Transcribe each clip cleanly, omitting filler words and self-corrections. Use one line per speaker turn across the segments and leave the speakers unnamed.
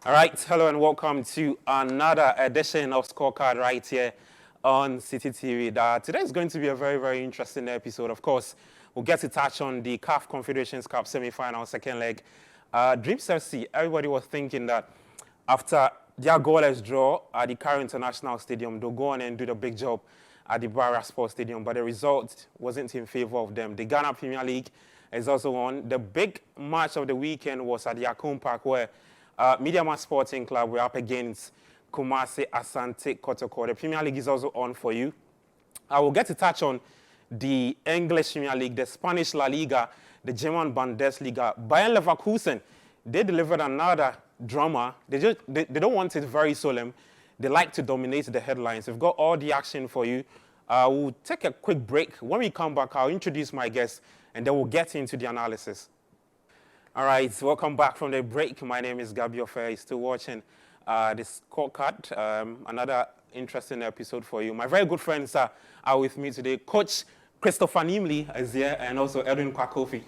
All right, hello and welcome to another edition of Scorecard right here on Citi TV. Today is going to be a very, very interesting episode. Of course, we'll get to touch on the CAF Confederations Cup semi-final, second leg. Dreams FC, everybody was thinking that after their goalless draw at the Cairo International Stadium, they'll go on and do the big job at the Barra Sports Stadium, but the result wasn't in favor of them. The Ghana Premier League is also on. The big match of the weekend was at the Akon Park, where Mediama Sporting Club were up against Kumasi Asante Kotoko. The Premier League is also on for you. I will get to touch on the English Premier League, the Spanish La Liga, the German Bundesliga. Bayern Leverkusen, they delivered another drama. They don't want it very solemn. They like to dominate the headlines. We've got all the action for you. We'll take a quick break. When we come back, I'll introduce my guests, and then we'll get into the analysis. All right, welcome back from the break. My name is Gabi Ofer. Still watching the Scorecard. Another interesting episode for you. My very good friends are with me today. Coach Christopher Nimley is here, and also Edwin Kwakofi.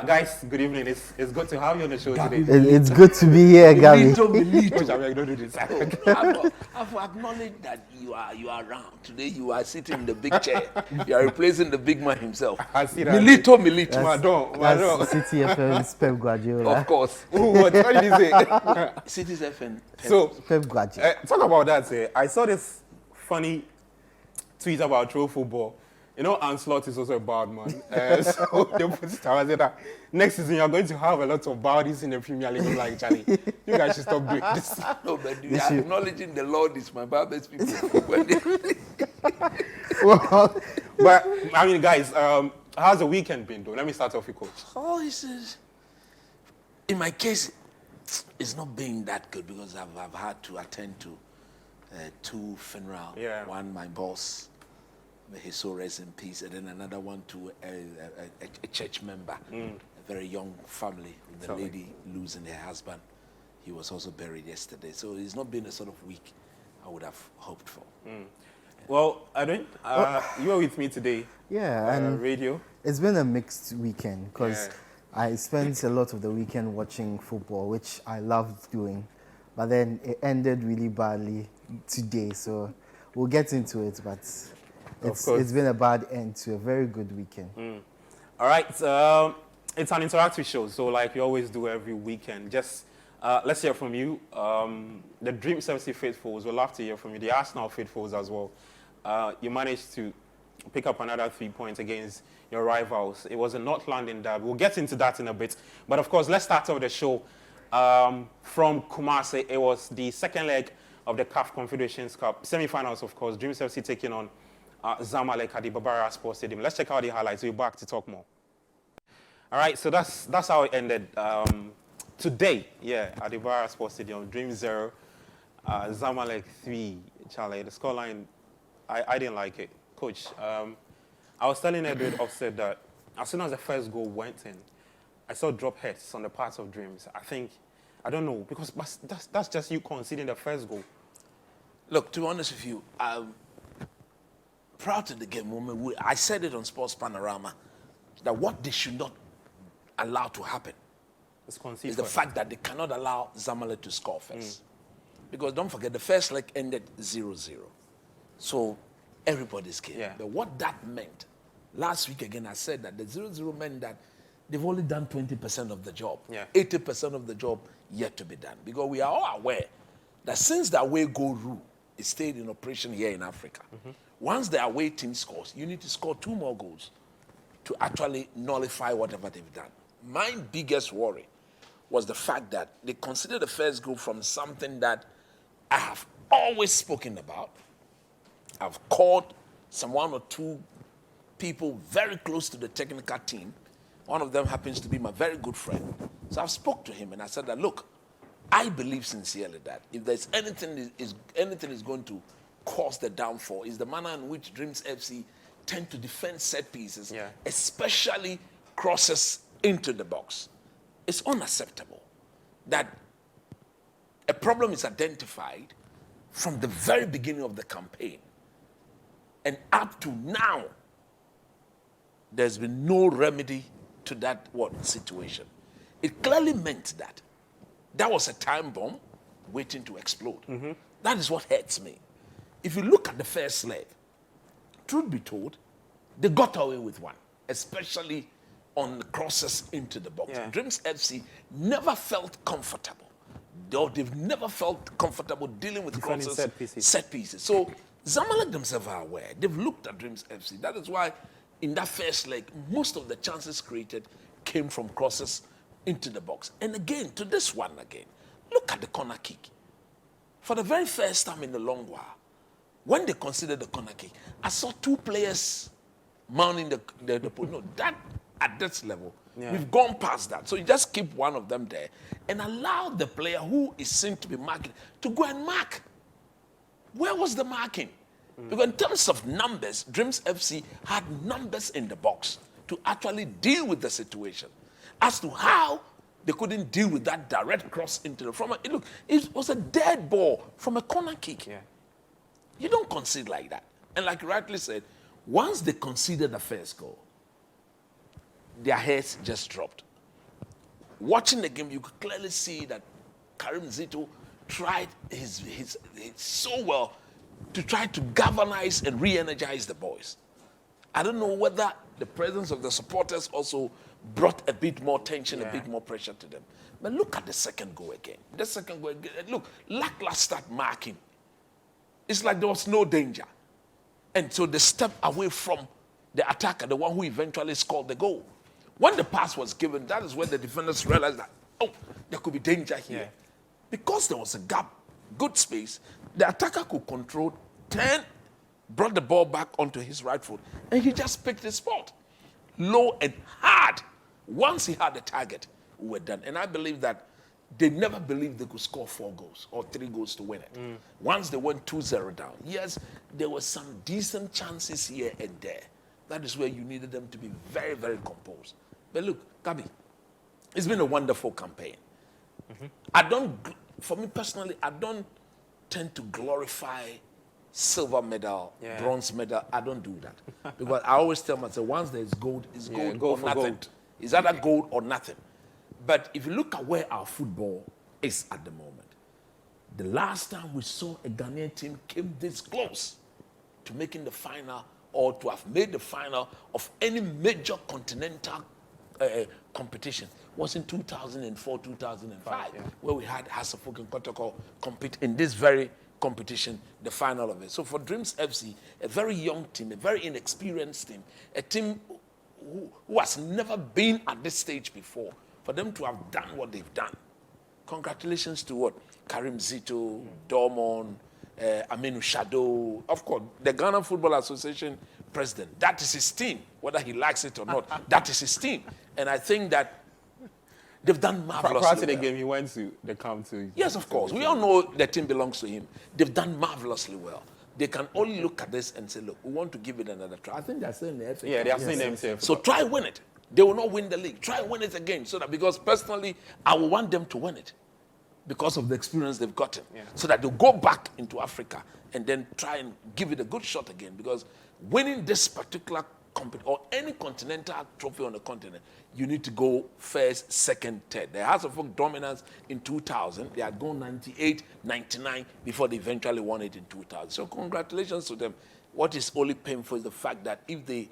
Guys, good evening. It's good to have you on the show today.
It's good to be here, Gabi.
Coach, I don't do this.
I've acknowledged that you are around. Today you are sitting in the big chair. You are replacing the big man himself.
I see that.
Milito.
That's Citi FM's Pep Guardiola.
Of course.
What did you say?
City's FN.
So,
Pep Guardiola.
talk about that. I saw this funny tweet about true football. You know, Anslot is also a bad man. So they put it out that next season you're going to have a lot of baddies in the Premier League. I'm like, Charlie, you guys should stop doing this.
No, but you are acknowledging the Lord is my Bible's people.
Well, but I mean, guys, how's the weekend been, though? Let me start off with Coach.
Oh, in my case, it's not been that good because I've had to attend to two funerals.
Yeah.
One, my boss. May his soul rest in peace, and then another one to a church member, a very young family, with the lady losing her husband. He was also buried yesterday. So it's not been the sort of week I would have hoped for.
Well, Edwin, you are with me today.
Yeah, and
radio.
it's been a mixed weekend because I spent a lot of the weekend watching football, which I loved doing. But then it ended really badly today, so we'll get into it, but it's been a bad end to a very good weekend.
All right, it's an interactive show, so like we always do every weekend. Just let's hear from you. The Dreams FC faithfuls, we'll love to hear from you. The Arsenal faithfuls as well. You managed to pick up another 3 points against your rivals. It was a North London derby. We'll get into that in a bit. But of course, let's start off the show from Kumasi. It was the second leg of the CAF Confederations Cup semi-finals, of course. Dreams FC taking on Zamalek at the Barbara Sports Stadium. Let's check out the highlights. We'll be back to talk more. All right, so that's how it ended. Today, at the Barbara Sports Stadium, Dream 0, Zamalek 3. Charlie, the scoreline, I didn't like it. Coach, I was telling Edward offset that as soon as the first goal went in, I saw drop heads on the parts of Dreams. I don't know, because that's just you conceding the first goal.
Look, to be honest with you, prior to the game moment, I said it on Sports Panorama that what they should not allow to happen is the fact that they cannot allow Zamalek to score first. Because don't forget, the first leg ended 0-0. So everybody's game.
Yeah.
But what that meant, last week again, I said that the 0-0 meant that they've only done 20% of the job.
Yeah.
80% of the job yet to be done. Because we are all aware that since the away goal rule is stayed in operation here in Africa, once the away team scores, you need to score 2 more goals to actually nullify whatever they've done. My biggest worry was the fact that they considered the first goal from something that I have always spoken about. I've called some 1 or 2 people very close to the technical team. One of them happens to be my very good friend. So I've spoke to him and I said that, look, I believe sincerely that if there's anything is going to cause the downfall is the manner in which Dreams FC tend to defend set pieces, especially crosses into the box. It's unacceptable that a problem is identified from the very beginning of the campaign and up to now. There's been no remedy to that situation. It clearly meant that was a time bomb waiting to explode. That is what hurts me. If you look at the first leg, truth be told, they got away with one, especially on the crosses into the box.
Yeah.
Dreams FC never felt comfortable. They've never felt comfortable dealing with
Defending
crosses,
set pieces.
So Zamalek themselves are aware. They've looked at Dreams FC. That is why in that first leg, most of the chances created came from crosses into the box. And again, to this one again, look at the corner kick. For the very first time in a long while, when they considered the corner kick, I saw two players mounting the no, that at this level, we've gone past that. So you just keep one of them there and allow the player who is seen to be marking to go and mark. Where was the marking? Because in terms of numbers, Dreams FC had numbers in the box to actually deal with the situation. As to how they couldn't deal with that direct cross into the look, it was a dead ball from a corner kick.
Yeah.
You don't concede like that. And like you rightly said, once they conceded the first goal, their heads just dropped. Watching the game, you could clearly see that Karim Zito tried his so well to try to galvanize and re-energize the boys. I don't know whether the presence of the supporters also brought a bit more tension, a bit more pressure to them. But look at the second goal again. The second goal again, look, lackluster marking. It's like there was no danger. And so they stepped away from the attacker, the one who eventually scored the goal. When the pass was given, that is when the defenders realized that, oh, there could be danger here.
Yeah.
Because there was a gap, good space, the attacker could control, turn, brought the ball back onto his right foot, and he just picked his spot. Low and hard. Once he had the target, we were done. And I believe that they never believed they could score 4 goals or 3 goals to win it. Once they went 2-0 down, yes, there were some decent chances here and there. That is where you needed them to be very, very composed. But look, Gabi, it's been a wonderful campaign. For me personally, I don't tend to glorify silver medal, bronze medal. I don't do that. Because I always tell myself, once there's gold, it's gold or nothing.
Gold.
It's either gold or nothing. But if you look at where our football is at the moment, the last time we saw a Ghanaian team came this close to making the final or to have made the final of any major continental competition was in 2004, 2005, where we had Hasselhoff and Kotoko compete in this very competition, the final of it. So for Dreams FC, a very young team, a very inexperienced team, a team who has never been at this stage before, for them to have done what they've done. Congratulations to what? Karim Zito, Dormon, Aminu Shadow, of course, the Ghana Football Association president. That is his team, whether he likes it or not. That is his team. And I think that they've done marvelously
Prior to the
well.
game, he went to the camp to...
Yes, of course. We all know the team belongs to him. They've done marvelously well. They can only look at this and say, look, we want to give it another try. I think they're still in the FA Cup.
Yeah, they are saying themselves.
So try win it. They will not win the league. Try win it again. So that, because personally, I will want them to win it because of the experience they've gotten. So that they'll go back into Africa and then try and give it a good shot again. Because winning this particular or any continental trophy on the continent, you need to go first, second, third. The House of Folk dominance in 2000, they had gone 98, 99 before they eventually won it in 2000. So congratulations to them. What is only painful is the fact that if they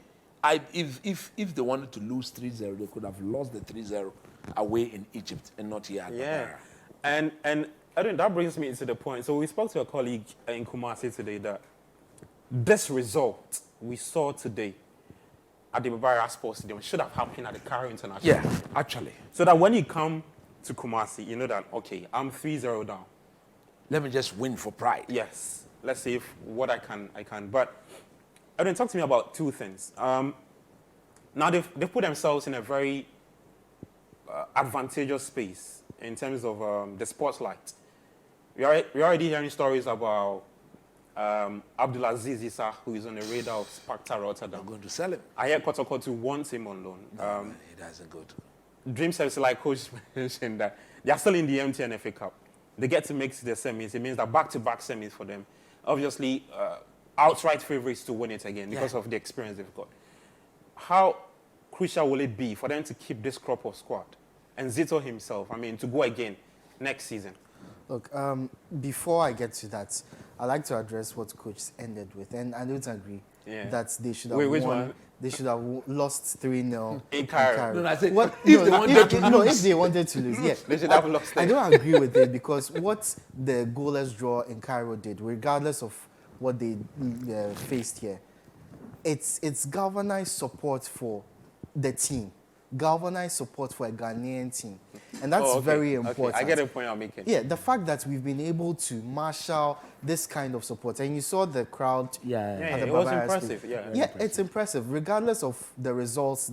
wanted to lose 3-0, they could have lost the 3-0 away in Egypt and not here at Badara.
And I think that brings me to the point. So we spoke to a colleague in Kumasi today that this result we saw today at the Badara Sports Stadium should have happened at the Cairo International.
Yeah, actually.
So that when you come to Kumasi, you know that, okay, I'm 3-0 down.
Let me just win for pride.
Yes. Let's see if what I can. But Edwin, talk to me about two things. Now they've put themselves in a very advantageous space in terms of the spotlight. We're already hearing stories about Abdulaziz Issa, who is on the radar of Sparta Rotterdam.
I'm going to sell him.
I hear Kotokotu wants him on loan.
No, he doesn't go to.
Dreams FC, like Coach mentioned, that they are still in the MTN FA Cup. They get to make the semis. It means that back-to-back semis for them. Obviously, outright favorites to win it again because of the experience they've got. How crucial will it be for them to keep this crop of squad? And Zito himself, I mean, to go again next season?
Look, before I get to that, I like to address what coach ended with, and I don't agree that they should have
Wait, which
won.
one?
They should have lost 3-0
In Cairo.
No, I said,
What?
if
No,
they wanted to lose.
if they wanted to lose, yeah,
They should have lost
I
it.
don't agree with it because what the goalless draw in Cairo did, regardless of what they faced here, it's galvanized support for the team, galvanized support for a Ghanaian team, and that's very important.
I get the point I'm making.
Yeah, the fact that we've been able to marshal this kind of support, and you saw the crowd. At the
it was
Baba
impressive.
Stadium.
Yeah,
Yeah, it's impressive, regardless of the results,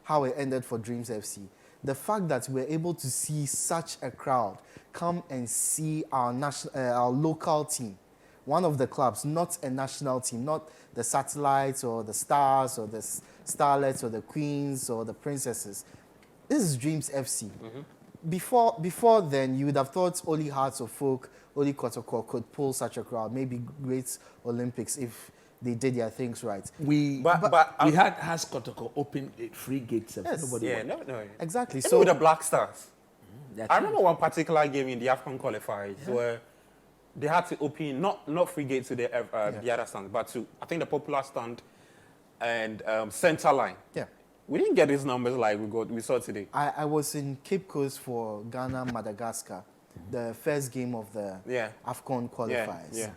how it ended for Dreams FC. The fact that we're able to see such a crowd come and see our local team, one of the clubs, not a national team, not the Satellites or the Stars or the Starlets or the Queens or the Princesses. This is Dreams FC. Before then, you would have thought only Hearts of Folk, only Kotoko could pull such a crowd. Maybe Great Olympics if they did their things right.
We had Has Kotoko open free gates.
Yes.
Nobody
Yeah,
went.
no.
Exactly.
Even
So
with the Black Stars.
That's
I remember one particular game in the AFCON qualifiers where they had to open not free gate to the other stand, but to I think the popular stand and center line.
yeah.
We didn't get these numbers like we saw today.
I was in Cape Coast for Ghana, Madagascar, the first game of the AFCON qualifiers.
Yeah.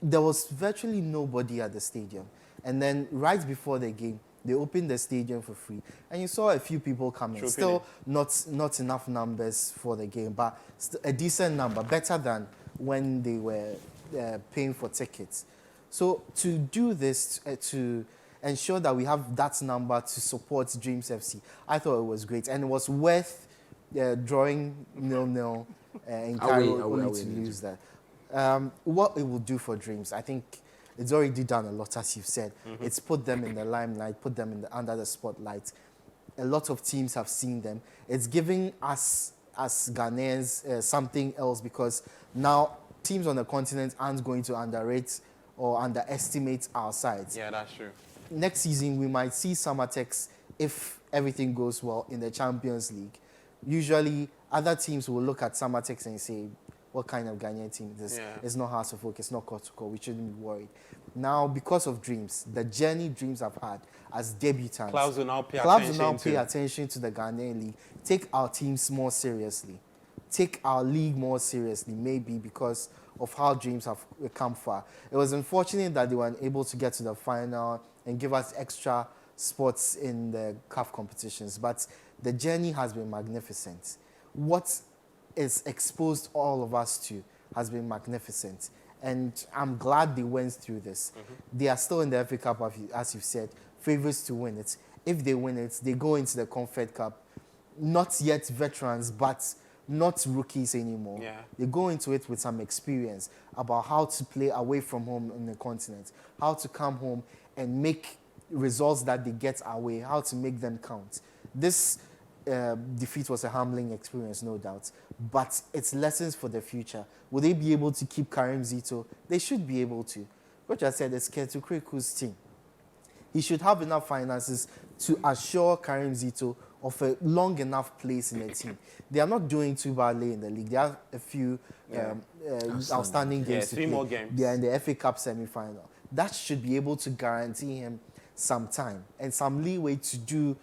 There was virtually nobody at the stadium. And then right before the game, they opened the stadium for free. And you saw a few people coming. Still not enough numbers for the game, but a decent number, better than when they were paying for tickets. So to do this, to ensure that we have that number to support Dreams FC, I thought it was great. And it was worth drawing 0-0 in Cairo only to lose that. What it will do for Dreams, I think it's already done a lot, as you've said. It's put them in the limelight, put them under the spotlight. A lot of teams have seen them. It's giving us, as Ghanaians, something else, because now teams on the continent aren't going to underrate or underestimate our sides.
Yeah, that's true.
Next season, we might see Summertex, if everything goes well, in the Champions League. Usually, other teams will look at Summertex and say, what kind of Ghanaian team is this?
Yeah.
It's not House of Oak, it's not Kotoko, we shouldn't be worried. Now, because of Dreams, the journey Dreams have had as debutants,
Clubs will now pay
attention to the Ghanaian League, take our teams more seriously, take our league more seriously, maybe because of how Dreams have come far. It was unfortunate that they were unable to get to the final and give us extra spots in the CAF competitions, but the journey has been magnificent. What is exposed all of us to has been magnificent, and I'm glad they went through this. They are still in the FA Cup, as you've said, favourites to win it. If they win it, they go into the Confed Cup, not yet veterans, but not rookies anymore.
Yeah.
They go into it with some experience about how to play away from home on the continent, how to come home and make results that they get away, how to make them count. This defeat was a humbling experience, no doubt, but it's lessons for the future. Will they be able to keep Karim Zito? They should be able to. What I said, it's Ketu Kreku's team. He should have enough finances to assure Karim Zito of a long enough place in the team. They are not doing too badly in the league. There are a few outstanding games to play.
3 more games.
They are in the FA Cup semi-final. That should be able to guarantee him some time and some leeway to do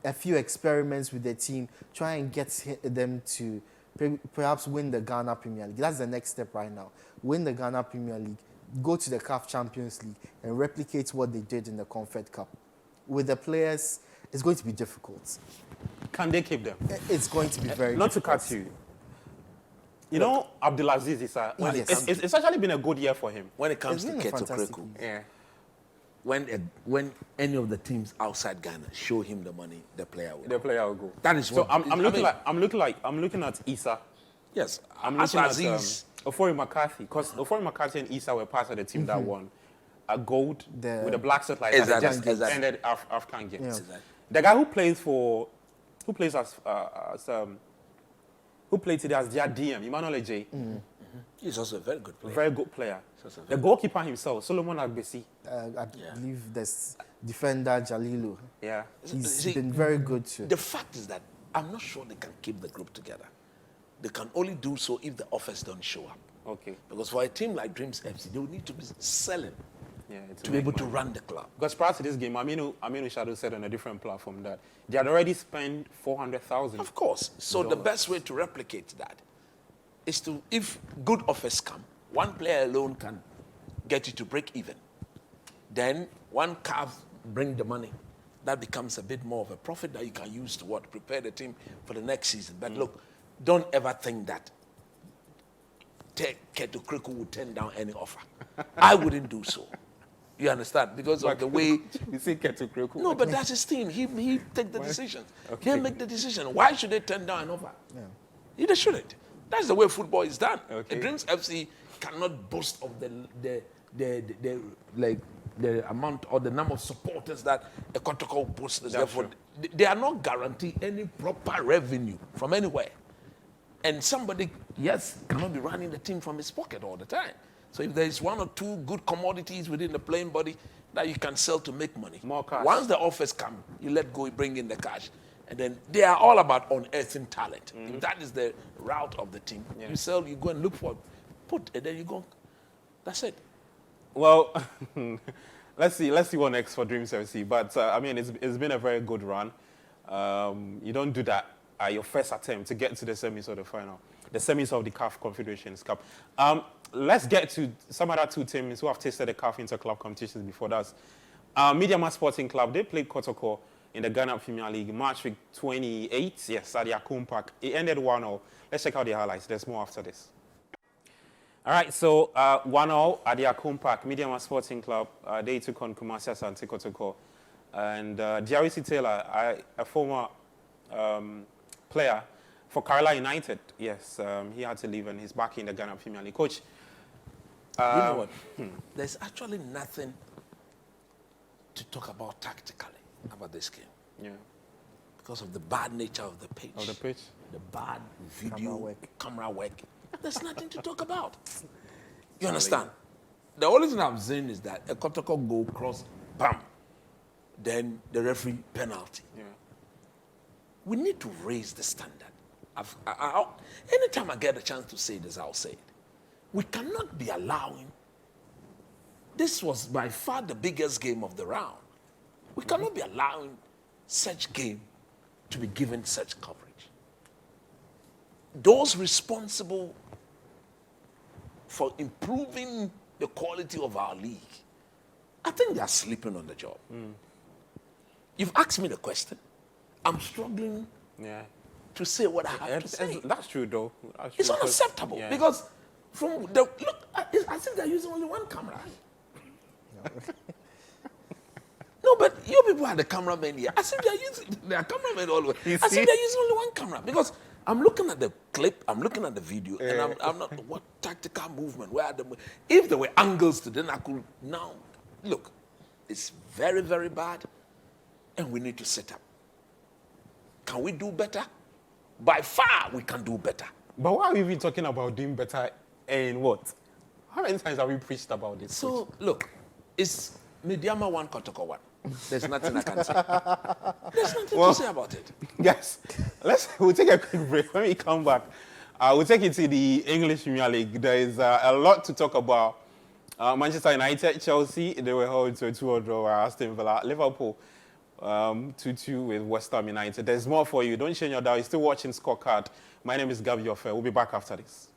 a few experiments with the team, try and get them to perhaps win the Ghana Premier League. That's the next step right now. Win the Ghana Premier League, go to the CAF Champions League, and replicate what they did in the Confed Cup. With the players, it's going to be difficult.
Can they keep them?
It's going to be very
Not to
difficult.
cut you. You know, Abdulaziz Issa, it's actually been a good year for him.
When it comes
It's
to
been a
Ketu
fantastic
Kreku,
Yeah.
when any of the teams outside Ghana show him the money, the player will.
The player will go.
That is
So
what
I'm looking at Issa.
Yes,
I'm
as
looking at
Aziz,
Ofori McCarthy, because Ofori McCarthy and Issa were part of the team that won a gold with the Black Satellite that just ended African Games.
Yeah.
Exactly.
The guy who plays today as their DM, Emmanuel J.
he's also a very good player.
Very good player.
also
The goalkeeper himself, Solomon Agbesi.
I believe there's defender Jalilu.
Yeah.
He's
See,
been very good too.
The fact is that I'm not sure they can keep the group together. they can only do so if the offers don't show up.
Okay.
Because for a team like Dreams FC, they will need to be selling
Yeah,
to be able to run the club.
Because prior to this game, Aminu Shadow said on a different platform that they had already spent 400,000.
Of course. So the best way to replicate that is to, if good offers come, one player alone can get you to break even. Then one CAF bring the money. That becomes a bit more of a profit that you can use to prepare the team for the next season. But look, don't ever think that Keto Kriku would turn down any offer. I wouldn't do so. You understand? Because of the way...
You see Keto Kriku?
No, but that's his team. He take the decisions.
Okay.
He'll make the decision. Why should they turn down an offer?
Yeah.
They shouldn't. That's the way football is done.
Okay.
The Dreams FC cannot boast of the amount or the number of supporters that a Kotoko boasts. Therefore, they are not guaranteed any proper revenue from anywhere. And somebody, yes, cannot be running the team from his pocket all the time. So if there is one or two good commodities within the playing body that you can sell to make money,
more cash.
Once the offers come, you let go, you bring in the cash. And then they are all about unearthing talent. If that is the route of the team, you sell, you go and look for it, and then you go. That's it.
Well, let's see what next for Dreams FC. But I mean, it's been a very good run. You don't do that at your first attempt to get to the semis or the final, the semis of the CAF Confederations Cup. Let's get to some other two teams who have tasted the CAF Inter-Club competitions before that. Mediama Sporting Club, they played Kotoko in the Ghana Premier League, March week 28, yes, at the Akum Park. It ended 1-0. Let's check out the highlights. There's more after this. All right, so 1-0 at the Akum Park, Mediama Sporting Club. They took on Kumasi Asante Kotoko. And Diarisi Taylor, a former player for Kerala United, yes, he had to leave and he's back in the Ghana Premier League. Coach,
you know what? There's actually nothing to talk about tactically about this game.
Yeah.
Because of the bad nature of the pitch.
Of the pitch?
The bad video, camera work. There's nothing to talk about. You understand? The only thing I'm saying is that a Kotoko goal cross, bam. Then the referee penalty.
Yeah.
We need to raise the standard. Anytime I get a chance to say this, I'll say it. We cannot be allowing. This was by far the biggest game of the round. We cannot be allowing such game to be given such coverage. Those responsible for improving the quality of our league, I think they are sleeping on the job. You've asked me the question. I'm struggling to say what I have to say.
That's true, though. That's
It's
true,
unacceptable because from the look, I think they're using only one camera. No, but you people are the cameramen here. I think they're using their cameramen all the way. I think they're using only one camera because I'm looking at the clip, I'm looking at the video, and I'm not what tactical movement. Where are the if there were angles to then I could now look. It's very, very bad, and we need to set up. Can we do better? By far, we can do better.
But why are we even talking about doing better in what? How many times have we preached about this?
So, look, it's Mediama 1, Kotoko 1. There's nothing I can say. There's nothing to say about it.
Guys, we'll take a quick break. When we come back, we'll take it to the English Premier League. There is a lot to talk about. Manchester United, Chelsea, they were held to a 2-0 draw. Aston Villa, Liverpool, 2-2 with West Ham United. There's more for you. Don't change your dial. You're still watching Scorecard. My name is Gabi Ofer. We'll be back after this.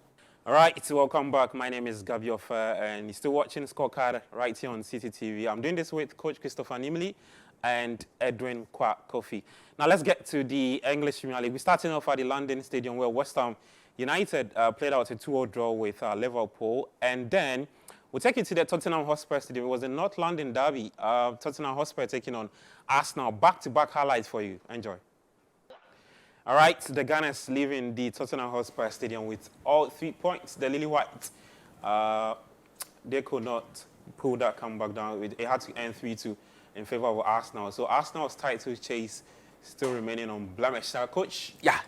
All right, so welcome back. My name is Gabi Ofer, and you're still watching Scorecard right here on Citi TV. I'm doing this with Coach Christopher Nimley and Edwin Kofi. Now let's get to the English Premier League. We're starting off at the London Stadium where West Ham United played out a 2-0 draw with Liverpool, and then we'll take you to the Tottenham Hotspur Stadium. It was a North London derby. Tottenham Hotspur taking on Arsenal. Back-to-back highlights for you. Enjoy. All right, the Gunners leaving the Tottenham Hotspur Stadium with all 3 points. The Lily White, they could not pull that comeback down. It had to end 3-2 in favor of Arsenal. So Arsenal's title chase still remaining on blemish. Coach?
Yeah.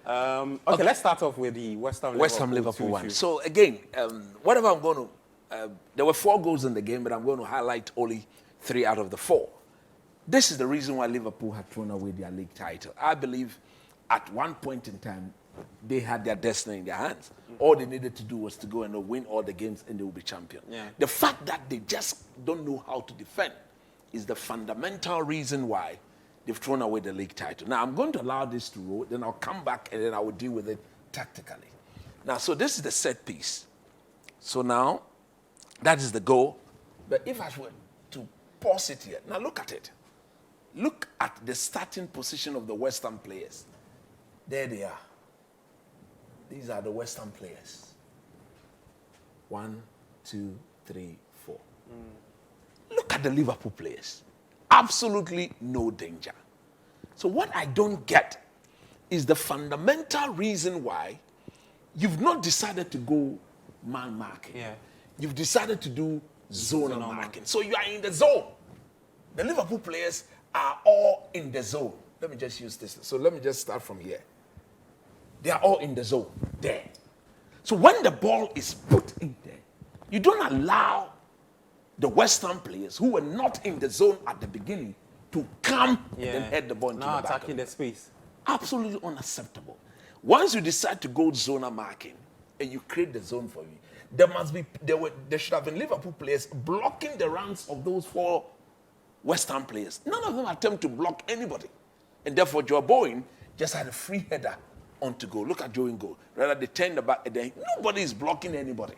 Okay, let's start off with the West Ham
Liverpool one. So again, whatever I'm going to, there were 4 goals in the game, but I'm going to highlight only 3 out of the 4. This is the reason why Liverpool had thrown away their league title. I believe at one point in time, they had their destiny in their hands. All they needed to do was to go and win all the games and they will be champion.
Yeah.
The fact that they just don't know how to defend is the fundamental reason why they've thrown away the league title. Now, I'm going to allow this to roll, then I'll come back and then I will deal with it tactically. Now, so this is the set piece. So now, that is the goal. But if I were to pause it here, now look at it. Look at the starting position of the West Ham players. There they are. These are the West Ham players. 1, 2, 3, 4. Look at the Liverpool players. Absolutely no danger. So what I don't get is the fundamental reason why you've not decided to go man marking.
Yeah.
You've decided to do zonal marking. So you are in the zone. The Liverpool players are all in the zone. Let me just use this. So let me just start from here. They are all in the zone, there. So when the ball is put in there, you don't allow the West Ham players who were not in the zone at the beginning to come and then head the ball into
now
the back. Now
attacking the space.
Absolutely unacceptable. Once you decide to go zonal marking and you create the zone for you, there should have been Liverpool players blocking the runs of those 4 West Ham players. None of them attempt to block anybody. And therefore, Joe Bowen just had a free header on to goal. Look at Joe in goal. Rather, they turn the back and then nobody is blocking anybody.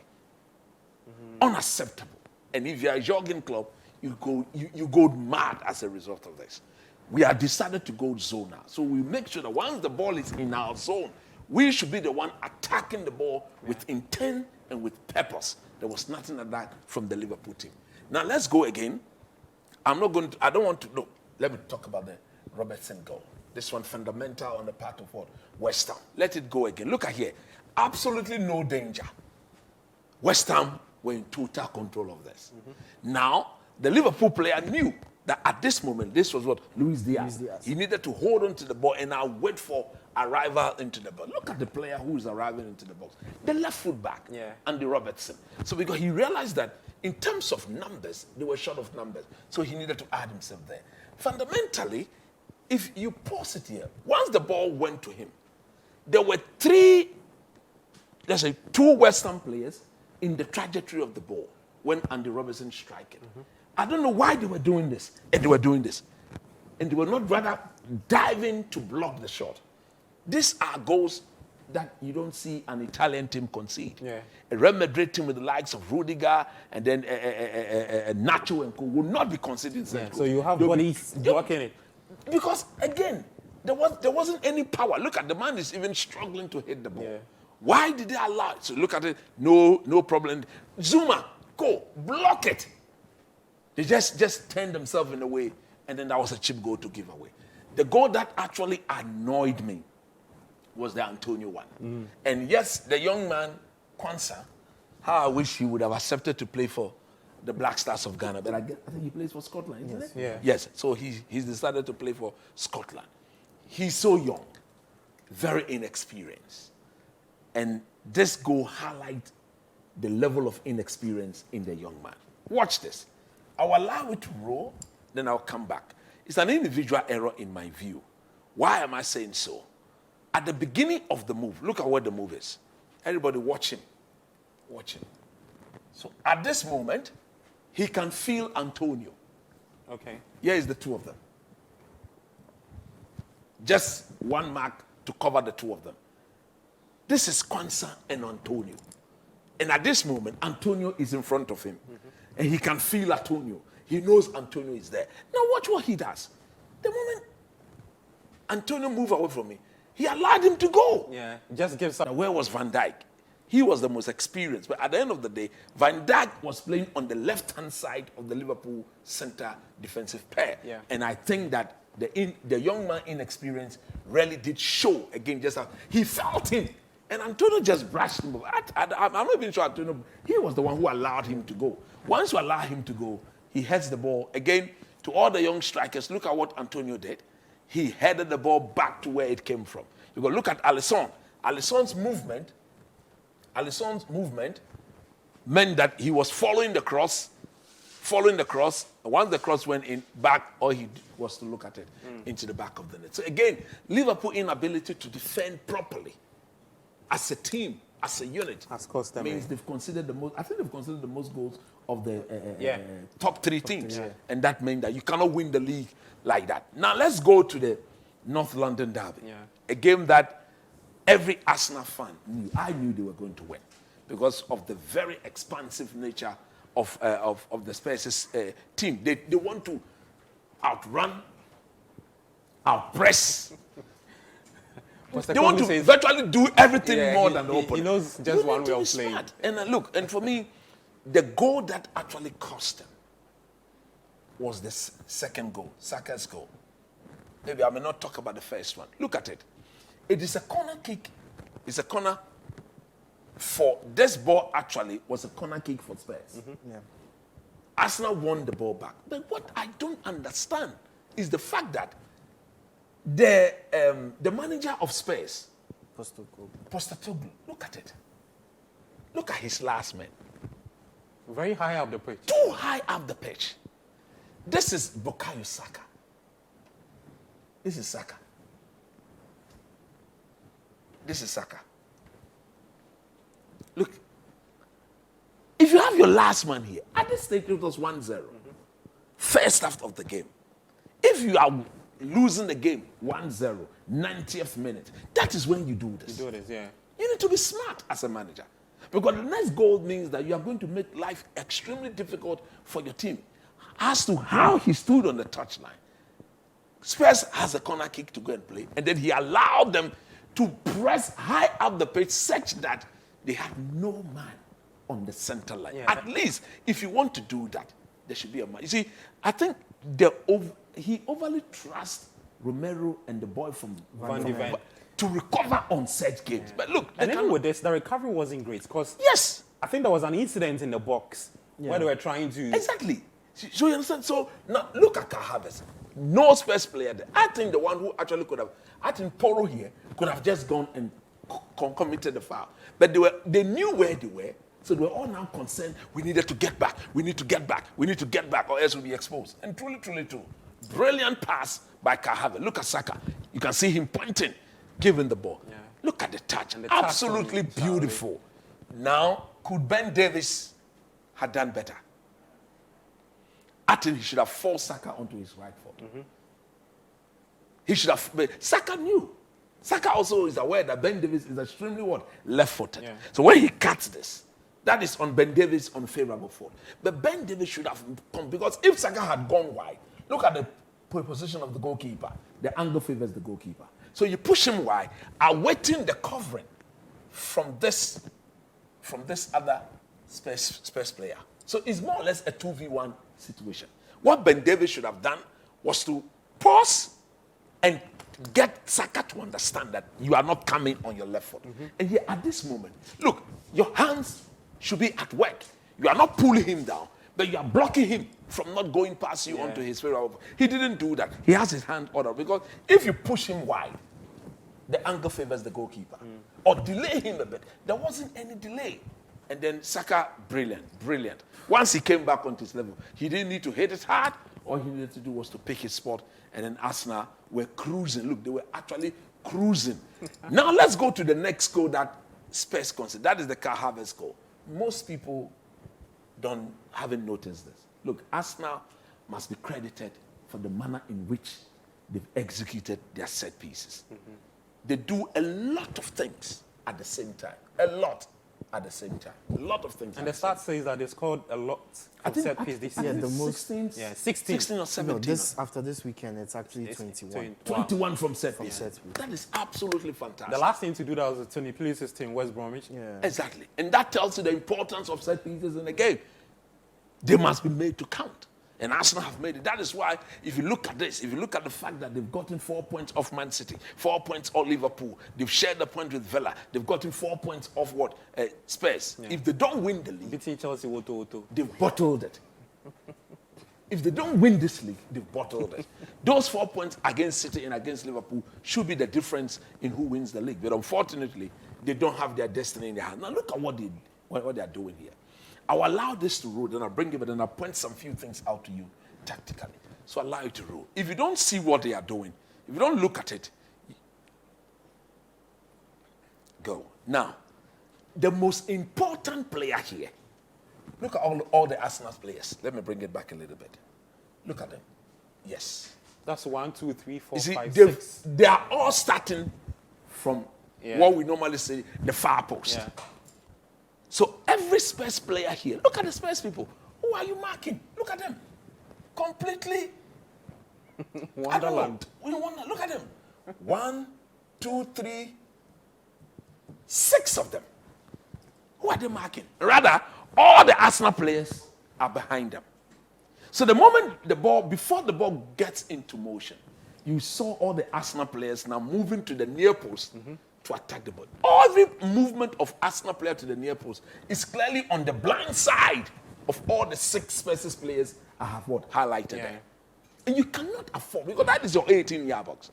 Unacceptable. And if you're a jogging club, you go mad as a result of this. We have decided to go zonal. So we make sure that once the ball is in our zone, we should be the one attacking the ball with intent and with purpose. There was nothing like that from the Liverpool team. Now let's go again. I don't want to, no, let me talk about the Robertson goal. This one fundamental on the part of what? West Ham. Let it go again. Look at here. Absolutely no danger. West Ham were in total control of this. Now, the Liverpool player knew that at this moment, this was what? Luis Diaz. He needed to hold on to the ball and now wait for arrival into the box. Look at the player who is arriving into the box. The left foot back, Andy Robertson. So because he realized that in terms of numbers, they were short of numbers. So he needed to add himself there. Fundamentally, if you pause it here, once the ball went to him, there were 2 West Ham players in the trajectory of the ball when Andy Robertson striking. I don't know why they were doing this, and they were doing this. And they were not rather diving to block the shot. These are goals that you don't see an Italian team concede. A Real Madrid team with the likes of Rudiger and then Nacho and Co will not be conceding.
So you have bodies blocking it.
Because again, there wasn't any power. Look at the man is even struggling to hit the ball. Why did they allow it? So look at it. No problem. Zuma, go block it. They just turned themselves in a way, and then that was a cheap goal to give away. The goal that actually annoyed me was the Antonio one. And yes, the young man, Kwanzaa, how I wish he would have accepted to play for the Black Stars of Ghana. But I think he plays for Scotland, isn't it? Yes. So he's decided to play for Scotland. He's so young, very inexperienced. And this goal highlights the level of inexperience in the young man. Watch this. I'll allow it to roll, then I'll come back. It's an individual error in my view. Why am I saying so? At the beginning of the move, look at where the move is. Everybody watch him. Watch him. So at this moment, he can feel Antonio.
Okay.
Here is the 2 of them. Just one mark to cover the 2 of them. This is Kwanzaa and Antonio. And at this moment, Antonio is in front of him. And he can feel Antonio. He knows Antonio is there. Now watch what he does. The moment Antonio moved away from me, he allowed him to go.
Just give some.
Now, where was Van Dijk? He was the most experienced. But at the end of the day, Van Dijk was playing on the left-hand side of the Liverpool center defensive pair. And I think that the young man inexperience really did show again just how he felt him. And Antonio just brushed him over. I'm not even sure Antonio, he was the one who allowed him to go. Once you allow him to go, he heads the ball. Again, to all the young strikers, look at what Antonio did. He headed the ball back to where it came from. You go look at Alisson. Alisson's movement meant that he was following the cross. Once the cross went in back, all he did was to look at it into the back of the net. So again, Liverpool inability to defend properly as a team, as a unit,
Has cost them.
means they've considered the most. I think they've considered the most goals of the
Yeah.
top three teams,
yeah.
and that means that you cannot win the league like that. Now let's go to the North London derby,
Yeah.
a game that every Arsenal fan knew. I knew they were going to win because of the very expansive nature of the Spurs' team. They want to outrun, outpress. They want to virtually do everything more than the opponent.
He knows just
You
one
need
way
to
of
be
playing.
smart. And look, and for me, the goal that actually cost them was the second goal, Saka's goal. Maybe I may not talk about the first one. Look at it. It is a corner kick. It's a corner for this ball. Actually, was a corner kick for Spurs.
Yeah.
Arsenal won the ball back. But what I don't understand is the fact that the manager of Spurs, Postecoglou, look at it. Look at his last man.
Very high up the pitch.
Too high up the pitch. This is Bukayo Saka. This is Saka. This is Saka. Look, if you have your last man here, at this stage it was 1-0. First half of the game. If you are losing the game 1-0, 90th minute, that is when you do this.
You do this, yeah.
You need to be smart as a manager. Because the next goal means that you are going to make life extremely difficult for your team. As to how he stood on the touchline, Spurs has a corner kick to go and play, and then he allowed them to press high up the pitch such that they had no man on the center line.
Yeah.
At least, if you want to do that, there should be a man. You see, I think he overly trusts Romero and the boy from
Van de Ven.
to recover on such games. But look,
And
they
even
cannot-
with this, the recovery wasn't great because
yes,
I think there was an incident in the box where they were trying to.
exactly. So you understand? So now look at Kahaves. No Spurs player there. I think the one who actually could have, I think Poro here could have just gone and committed the foul. But they knew where they were, so they were all now concerned. We needed to get back. We need to get back. We need to get back, or else we'll be exposed. And truly, brilliant pass by Kahaves. Look at Saka. You can see him pointing, giving the ball.
Yeah.
Look at the touch.
And the touch
Absolutely
on
beautiful. Now, could Ben Davies have done better? I think he should have forced Saka onto his right foot. He should have. But Saka knew. Saka also is aware that Ben Davies is extremely what? Left-footed.
Yeah.
So when he cuts this, that is on Ben Davies' unfavorable foot. But Ben Davies should have come, because if Saka had gone wide, look at the position of the goalkeeper. The angle favors the goalkeeper. So you push him wide, awaiting the covering from this other Spurs player. So it's more or less a 2v1 situation. What Ben Davies should have done was to pause and get Saka to understand that you are not coming on your left foot. And here at this moment, look, your hands should be at work. You are not pulling him down, but you are blocking him from not going past you onto his favorable. He didn't do that. He has his hand order, because if you push him wide, the angle favors the goalkeeper. Or delay him a bit. There wasn't any delay. And then Saka, brilliant. Once he came back onto his level, he didn't need to hit it hard. All he needed to do was to pick his spot. And then Arsenal were cruising. Look, they were actually cruising. Now let's go to the next goal that Spurs considered. That is the Kahaves goal. Most people haven't noticed this. Look, Arsenal must be credited for the manner in which they've executed their set pieces. They do a lot of things at the same time. A lot at the same time. A lot of things.
And the stat says that they scored a lot of set piece this season.
the most-
16 or 17.
After this weekend, it's actually 21.
21 from set piece.
set piece.
That is absolutely fantastic.
The last team to do that was Tony Pulis's team, West Bromwich.
Yeah.
Exactly. And that tells you the importance of set pieces in the game. They must be made to count. And Arsenal have made it. That is why, if you look at this, if you look at the fact that they've gotten 4 points off Man City, 4 points off Liverpool, they've shared the point with Villa, they've gotten 4 points off what? Spurs.
Yeah.
If they don't win the league,
Beating Chelsea, Woto.
they've bottled it. If they don't win this league, they've bottled it. Those 4 points against City and against Liverpool should be the difference in who wins the league. But unfortunately, they don't have their destiny in their hands. Now look at what they are doing here. I'll allow this to roll, then I'll bring it, and I'll point some few things out to you tactically. So allow it to roll. If you don't see what they are doing, if you don't look at it, go. Now, the most important player here, look at all the Arsenal players. Let me bring it back a little bit. Look at them. Yes.
That's 1, 2, 3, 4,
You see,
5, 6.
they are all starting from what we normally say, the far post.
Yeah.
So every Spurs player here, look at the Spurs people. Who are you marking? Look at them. Completely.
Wonderland.
Look at them. 1, 2, 3, 6 of them. Who are they marking? Rather, all the Arsenal players are behind them. So the moment before the ball gets into motion, you saw all the Arsenal players now moving to the near post to attack the ball. Every movement of Arsenal player to the near post is clearly on the blind side of all the 6 Spurs players I have highlighted there. And you cannot afford, because that is your 18-yard box.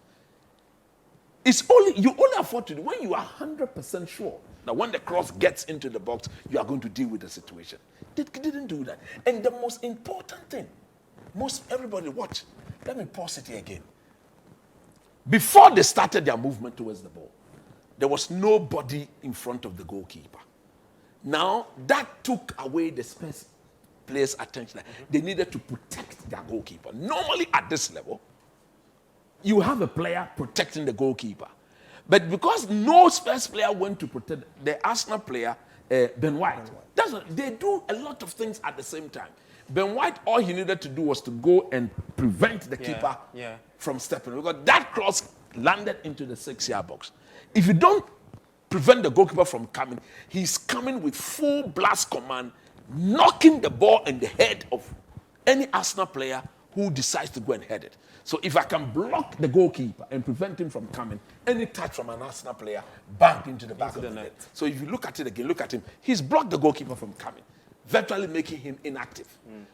You only afford to do when you are 100% sure that when the cross gets into the box, you are going to deal with the situation. They didn't do that. And the most important thing, everybody watch. Let me pause it here again. Before they started their movement towards the ball, there was nobody in front of the goalkeeper. Now, that took away the Spurs players' attention. They needed to protect their goalkeeper. Normally, at this level, you have a player protecting the goalkeeper. But because no Spurs player went to protect the Arsenal player, Ben White, they do a lot of things at the same time. Ben White, all he needed to do was to go and prevent the keeper from stepping, because that cross landed into the 6-yard box. If you don't prevent the goalkeeper from coming, he's coming with full blast command, knocking the ball in the head of any Arsenal player who decides to go and head it. So if I can block the goalkeeper and prevent him from coming, any touch from an Arsenal player, bang into the back of the net. So if you look at it again, look at him. He's blocked the goalkeeper from coming, virtually making him inactive.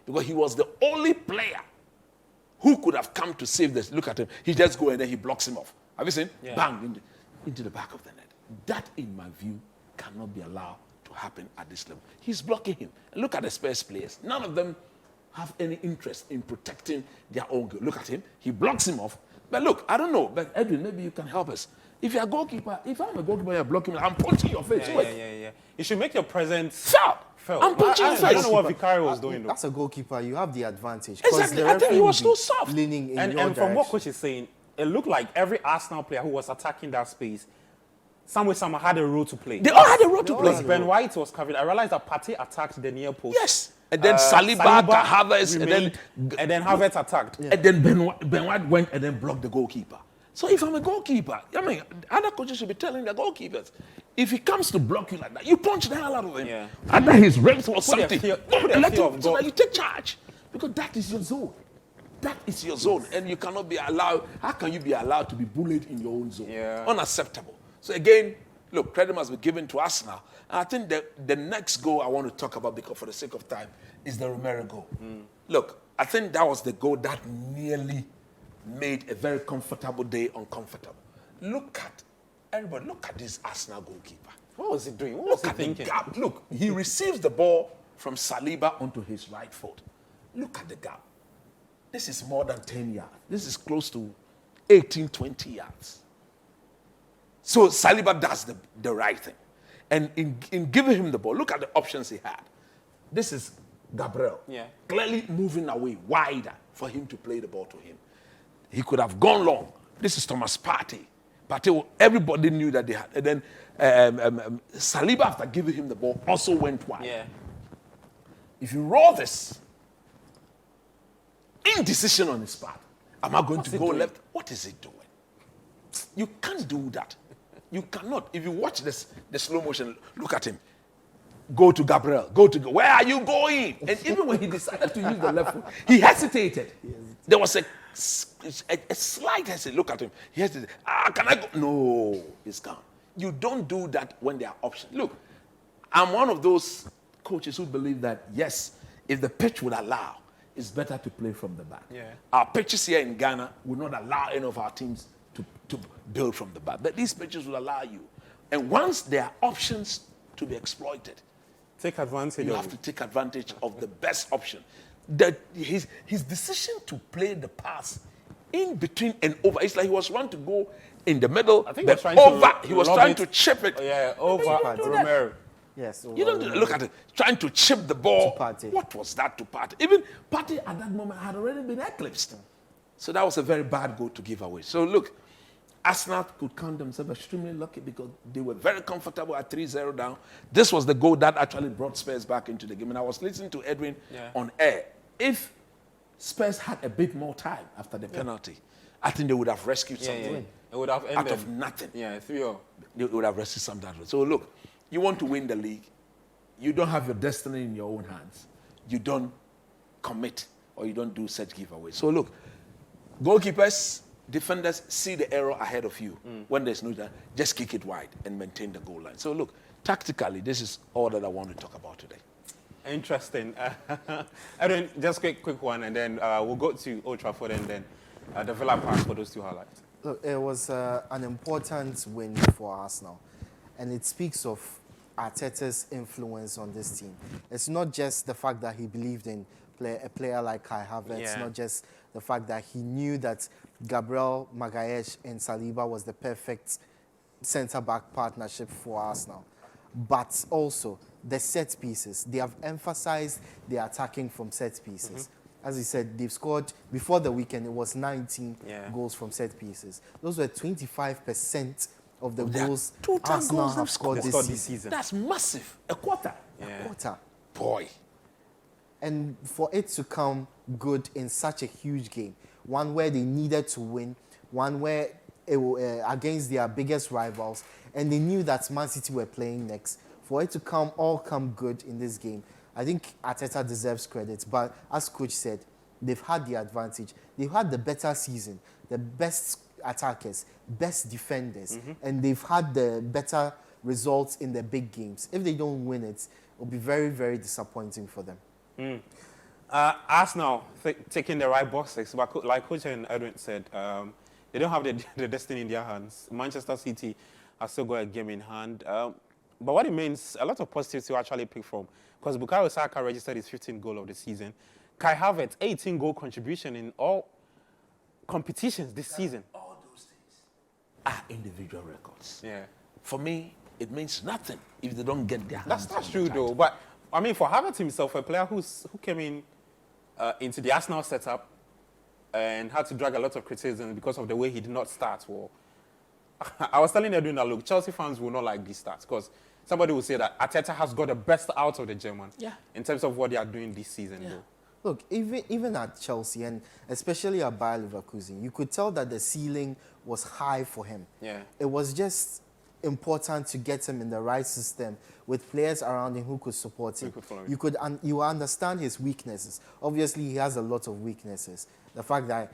Because he was the only player who could have come to save this. Look at him. He just goes and then he blocks him off. Have you seen? Yeah. Bang into the back of the net. That, in my view, cannot be allowed to happen at this level. He's blocking him. And look at the Spurs players. None of them have any interest in protecting their own goal. Look at him. He blocks him off. But look, I don't know. But Edwin, maybe you can help us. If you're a goalkeeper, if I'm a goalkeeper, you're blocking me, I'm punching your face.
Yeah. You should make your presence
felt. I'm punching your face.
I don't know what Vicario was doing, though.
That's a goalkeeper. You have the advantage.
Exactly. I think he was so soft.
Leaning in
and from what coach is saying, it looked like every Arsenal player who was attacking that space, somehow had a role to play.
They all had a role to play.
Ben White was covered. I realized that Partey attacked the near post.
Yes. And then Saliba Havertz,
and then Havertz attacked.
Yeah. And then Ben White went and then blocked the goalkeeper. So if I'm a goalkeeper, I mean, other coaches should be telling the goalkeepers, if he comes to block you like that, you punch the hell out of him. Yeah. Under his ribs or something. So that you take charge. Because that is your zone. That is your zone. And you cannot be allowed, how can you be allowed to be bullied in your own zone? Yeah. Unacceptable. So again, look, credit must be given to us now. And I think the next goal I want to talk about, because for the sake of time, is the Romero goal. Look, I think that was the goal that nearly made a very comfortable day uncomfortable. Look at this Arsenal goalkeeper.
What was he doing? What was he thinking?
The gap. Look, he receives the ball from Saliba onto his right foot. Look at the gap. This is more than 10 yards. This is close to 18, 20 yards. So Saliba does the right thing. And in giving him the ball, look at the options he had. This is Gabriel. Clearly moving away wider for him to play the ball to him. He could have gone long. This is Thomas Partey. Partey, everybody knew that they had. And then Saliba, after giving him the ball, also went wide. If you roll this, indecision on his part. Am I going to go left? What is he doing? You can't do that. You cannot. If you watch the slow motion, look at him. Go to Gabriel. Where are you going? And even when he decided to use the left foot, he hesitated. There was a slight hesitation. Look at him. He hesitated. Can I go? No, he's gone. You don't do that when there are options. Look, I'm one of those coaches who believe that, yes, if the pitch would allow, it's better to play from the back. Our pitches here in Ghana would not allow any of our teams to build from the back. But these pitches will allow you. And once there are options to be exploited,
take advantage.
You have to take advantage of the best option. His decision to play the pass in between and over. It's like he was trying to go in the middle,
I think
then
he was trying
over.
to
He was
lob
trying
it.
to chip it.
Yeah, over
do that.
Romero.
Yes.
You don't look at it. Trying to chip the ball.
To Partey.
What was that to Partey? Even Partey at that moment had already been eclipsed. So that was a very bad goal to give away. So look, Arsenal could count themselves extremely lucky because they were very comfortable at 3-0 down. This was the goal that actually brought Spurs back into the game. And I was listening to Edwin on air. If Spurs had a bit more time after the penalty, I think they would have rescued something.
Yeah. It would have ended.
Out of nothing.
Yeah, 3-0.
They would have rescued something. So look, you want to win the league, you don't have your destiny in your own hands. You don't commit or you don't do such giveaways. So look, goalkeepers, defenders, see the error ahead of you. When there's no time, just kick it wide and maintain the goal line. So look, tactically, this is all that I want to talk about today.
Interesting. Edwin, just quick one, and then we'll go to Old Trafford and then the Villa Park for those two highlights.
Look, it was an important win for Arsenal, and it speaks of Arteta's influence on this team. It's not just the fact that he believed in a player like Kai Havertz. It's not just the fact that he knew that Gabriel Magalhaes and Saliba was the perfect centre-back partnership for Arsenal, but also the set pieces. They have emphasized the attacking from set pieces. As he said, they've scored, before the weekend, it was 19 goals from set pieces. Those were 25% of the goals
total
Arsenal
goals
have scored this season.
That's massive. A quarter.
A quarter.
Boy.
And for it to come good in such a huge game, one where they needed to win, one where against their biggest rivals, and they knew that Man City were playing next, for it to come good in this game, I think Arteta deserves credit. But as coach said, they've had the advantage. They've had the better season, the best attackers, best defenders, and they've had the better results in the big games. If they don't win it, it'll be very, very disappointing for them.
Arsenal taking the right boxes, but like Coach and Edwin said, they don't have the destiny in their hands. Manchester City has still got a game in hand. But what it means, a lot of positives to actually pick from, because Bukayo Saka registered his 15th goal of the season. Kai Havertz, 18-goal contribution in all competitions this season.
All those things are individual records.
Yeah.
For me, it means nothing if they don't get their hands.
That's true, though. But, I mean, for Havertz himself, a player who came in into the Arsenal setup and had to drag a lot of criticism because of the way he did not start. Well, I was telling Edwin that, look, Chelsea fans will not like these stats because somebody will say that Arteta has got the best out of the German in terms of what they are doing this season, though.
Look, even at Chelsea, and especially at Bayer Leverkusen, you could tell that the ceiling was high for him.
Yeah.
It was just important to get him in the right system with players around him who could support him. You understand his weaknesses. Obviously, he has a lot of weaknesses. The fact that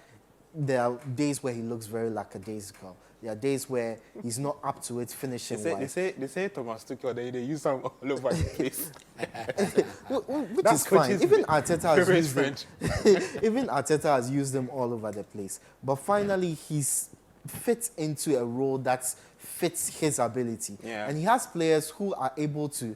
there are days where he looks very lackadaisical. There are days where he's not up to it finishing
They say Thomas Tuchel, they use him all over the place.
Which is fine. Even Arteta has used him all over the place. But finally, he's fit into a role that fits his ability.
Yeah.
And he has players who are able to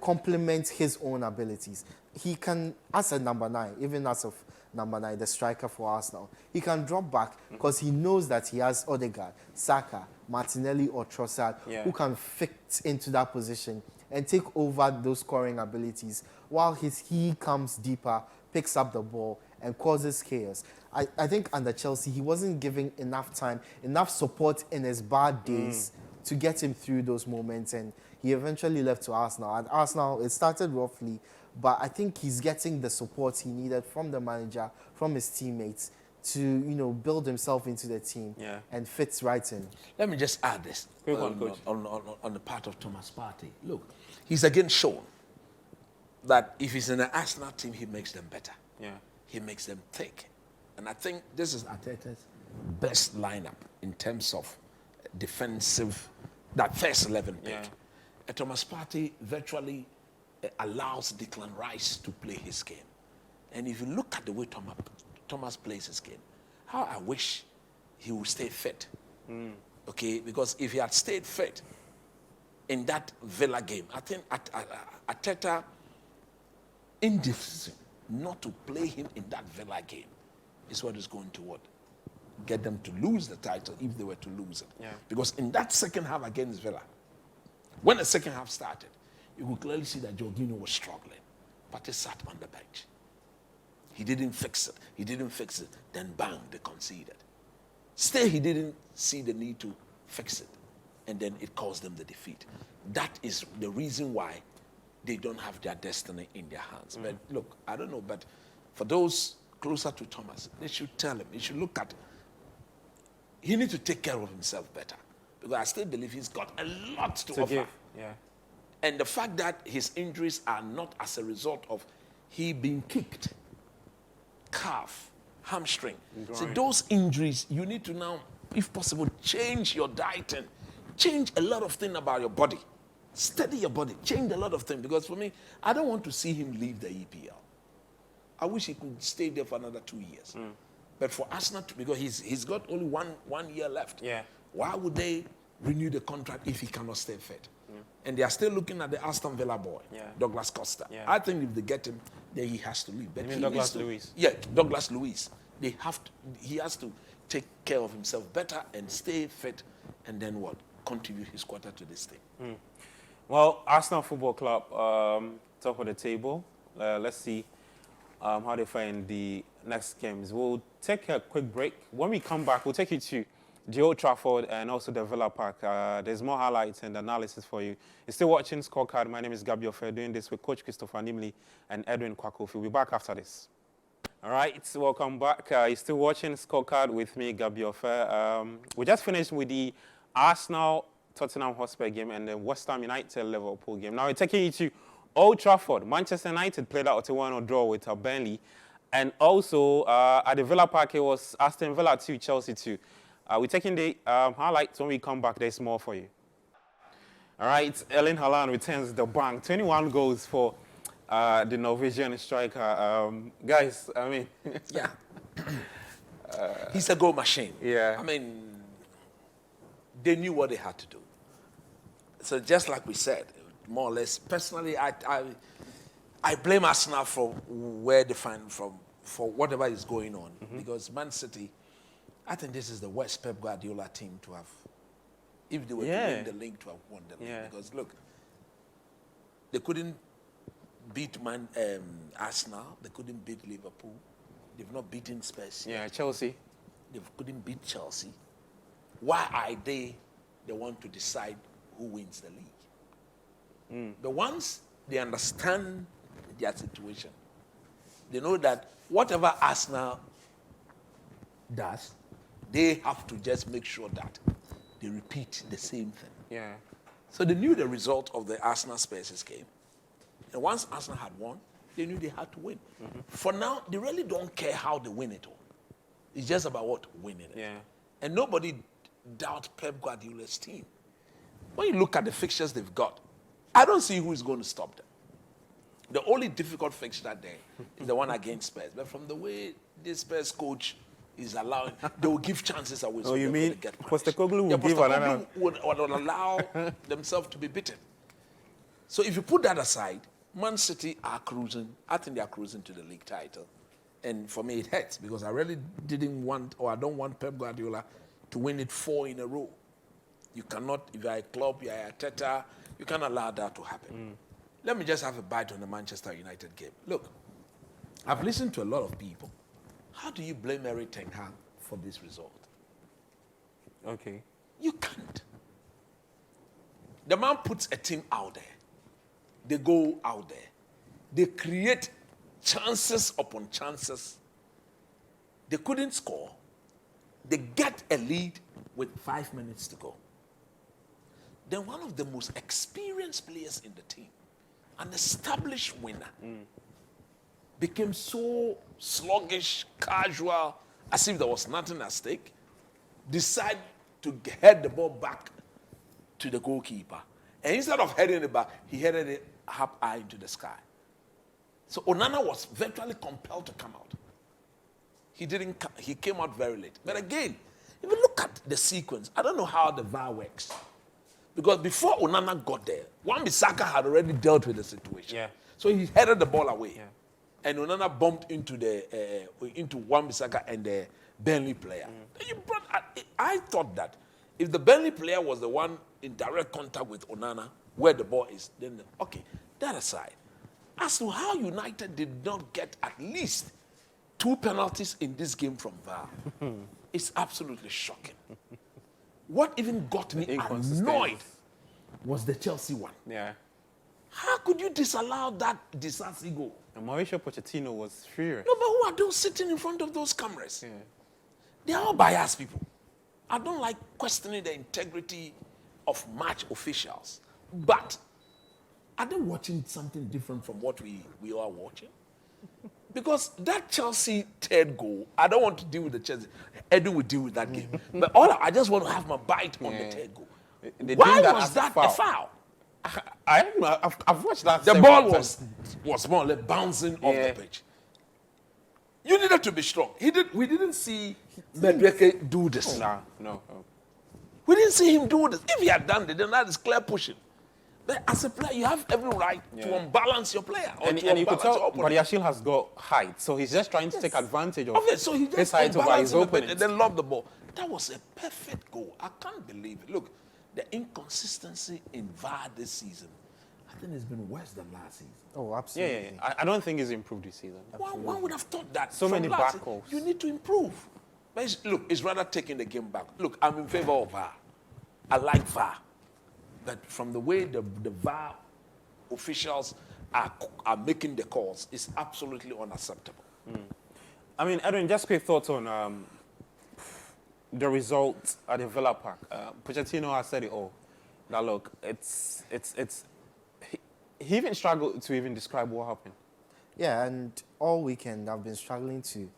complement his own abilities. He can, as a number 9, even as of number 9, the striker for Arsenal, he can drop back because he knows that he has Odegaard, Saka, Martinelli or Trossard who can fit into that position and take over those scoring abilities while he comes deeper, picks up the ball and causes chaos. I think under Chelsea, he wasn't giving enough time, enough support in his bad days to get him through those moments, and he eventually left to Arsenal. At Arsenal, it started roughly, but I think he's getting the support he needed from the manager, from his teammates, to build himself into the team and fits right in.
Let me just add this
on
the part of Thomas Partey. Look, he's again shown that if he's in an Arsenal team, he makes them better.
Yeah.
He makes them thick. And I think this is Arteta's best lineup in terms of defensive, that first 11 pick. Thomas Partey virtually allows Declan Rice to play his game. And if you look at the way Thomas plays his game, how I wish he would stay fit. Okay, because if he had stayed fit in that Villa game, I think Arteta indecision not to play him in that Villa game is what is going to get them to lose the title if they were to lose it.
Yeah.
Because in that second half against Villa, when the second half started, you could clearly see that Jorginho was struggling, but he sat on the bench. He didn't fix it. He didn't fix it. Then bang, they conceded. Still, he didn't see the need to fix it. And then it caused them the defeat. That is the reason why they don't have their destiny in their hands. But look, I don't know, but for those closer to Thomas, they should tell him, he should look at, he needs to take care of himself better. Because I still believe he's got a lot to offer.
Give. Yeah.
And the fact that his injuries are not as a result of he being kicked, calf, hamstring. So those injuries, you need to now, if possible, change your diet and change a lot of things about your body. Study your body, change a lot of things. Because for me, I don't want to see him leave the EPL. I wish he could stay there for another 2 years. But for Arsenal, because he's got only one year left.
Yeah.
Why would they renew the contract if he cannot stay fit? And they are still looking at the Aston Villa boy, Douglas Costa.
Yeah.
I think if they get him, then he has to leave. But
You mean
he
Douglas
needs to-
Luiz?
Yeah, Douglas Luiz. He has to take care of himself better and stay fit, and then what? Contribute his quarter to this thing.
Well, Arsenal Football Club, top of the table. Let's see how they find the next games. We'll take a quick break. When we come back, we'll take you to the Old Trafford and also the Villa Park. There's more highlights and analysis for you. You're still watching Scorecard. My name is Gabriel Fair, doing this with Coach Christopher Nimley and Edwin Kwakofi. We'll be back after this. All right, welcome back. You're still watching Scorecard with me, Gabriel Fair. We just finished with the Arsenal Tottenham Hotspur game and the West Ham United Liverpool game. Now we're taking you to Old Trafford. Manchester United played out a 1-1 draw with Burnley. And also at the Villa Park, it was Aston Villa 2, Chelsea 2. We're taking the highlights. When we come back, there's more for you. All right, Erling Haaland returns the bank. 21 goals for the Norwegian striker. Guys, I mean...
Yeah. He's a goal machine.
Yeah.
I mean, they knew what they had to do. So just like we said, more or less, personally, I blame Arsenal for where they find from, for whatever is going on. Because Man City, I think this is the worst Pep Guardiola team to have, if they were to win the league, to have won the league. Because look, they couldn't beat Arsenal, they couldn't beat Liverpool, they've not beaten Spurs.
Yeah, Chelsea.
They couldn't beat Chelsea. Why are they the one to decide who wins the league? But once they understand their situation, they know that whatever Arsenal does, they have to just make sure that they repeat the same thing.
Yeah.
So they knew the result of the Arsenal Spurs game. And once Arsenal had won, they knew they had to win. For now, they really don't care how they win it all. It's just about what? Winning it.
Yeah.
And nobody doubts Pep Guardiola's team. When you look at the fixtures they've got, I don't see who is going to stop them. The only difficult fixture that day is the one against Spurs. But from the way this Spurs coach is allowing, they will give chances away.
Oh, you mean Postecoglou will give
Postecoglou
another...
would allow themselves to be beaten. So if you put that aside, Man City are cruising. I think they are cruising to the league title. And for me, it hurts because I really didn't want, or I don't want Pep Guardiola to win it 4 in a row. You cannot, if you're a club, you're a Teta, you can't allow that to happen. Let me just have a bite on the Manchester United game. Look, I've listened to a lot of people. How do you blame Erik ten Hag for this result?
Okay.
You can't. The man puts a team out there. They go out there. They create chances upon chances. They couldn't score. They get a lead with 5 minutes to go. Then one of the most experienced players in the team, an established winner, became so sluggish, casual, as if there was nothing at stake, decided to head the ball back to the goalkeeper. And instead of heading it back, he headed it up high into the sky. So Onana was virtually compelled to come out. He didn't. He came out very late. But again, if you look at the sequence, I don't know how the VAR works. Because before Onana got there, Wan-Bissaka had already dealt with the situation.
Yeah.
So he headed the ball away.
Yeah.
And Onana bumped into Wan-Bissaka and Burnley player. You brought, I thought that if the Burnley player was the one in direct contact with Onana, where the ball is, then, okay, that aside. As to how United did not get at least 2 penalties in this game from VAR, it's absolutely shocking. What even got me annoyed was the Chelsea one.
Yeah.
How could you disallow that Disasi goal?
And Mauricio Pochettino was furious.
No, but who are those sitting in front of those cameras?
Yeah.
They are all biased people. I don't like questioning the integrity of match officials. But are they watching something different from what we are watching? Because that Chelsea third goal, I don't want to deal with the Chelsea. Edu will deal with that game. But I just want to have my bite on the third goal. Why was that a foul?
I don't know. I've watched that.
The ball was more or less bouncing off the pitch. You needed to be strong. We didn't see Madueke do this.
No.
We didn't see him do this. If he had done it, then that is clear pushing. But as a player, you have every right to unbalance your player.
And you could tell Badiashile has got height, so he's just trying to take advantage of
so he just
his height over his opponent.
And then lob the ball. That was a perfect goal. I can't believe it. Look, the inconsistency in VAR this season, I think it's been worse than last season.
Oh, absolutely.
Yeah. I don't think he's improved this season.
One would have thought that.
So many bad calls.
You need to improve. But it's rather taking the game back. Look, I'm in favor of VAR. I like VAR. But from the way the VAR officials are making the calls, it's absolutely unacceptable.
I mean, Edwin, just quick thoughts on the result at the Villa Park. Pochettino has said it all. That look, he even struggled to even describe what happened.
Yeah, and all weekend I've been struggling to